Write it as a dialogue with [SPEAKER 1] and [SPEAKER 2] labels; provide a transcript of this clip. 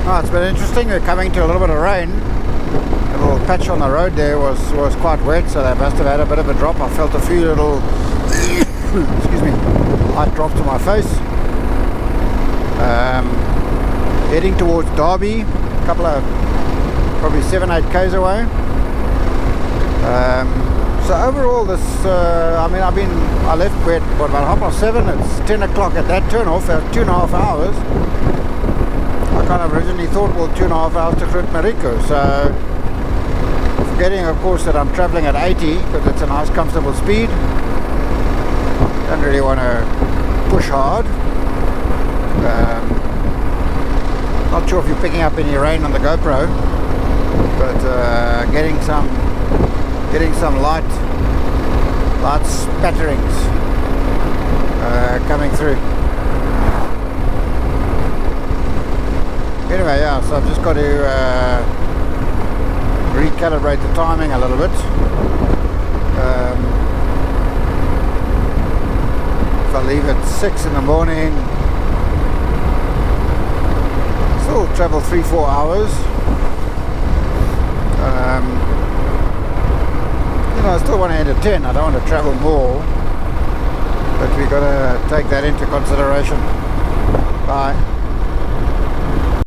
[SPEAKER 1] Oh, it's been interesting. We're coming to a little bit of rain. A little patch on the road there was quite wet, so they must have had a bit of a drop. I felt a few little excuse me, light drops to my face. Heading towards Derby, a couple of probably 7-8 k's away. So overall, this I left about 7:30. It's 10 o'clock at that turn off. 2.5 hours. I kind of originally thought, well, 2.5 hours to Groot Marico. So forgetting, of course, that I'm traveling at 80 because it's a nice, comfortable speed. Don't really want to push hard. Not sure if you're picking up any rain on the GoPro, but getting some light spatterings coming through. Anyway, yeah, so I've just got to recalibrate the timing a little bit. If I leave at 6 in the morning, still travel 3-4 hours. I still want to end at 10. I don't want to travel more, but we've got to take that into consideration. Bye.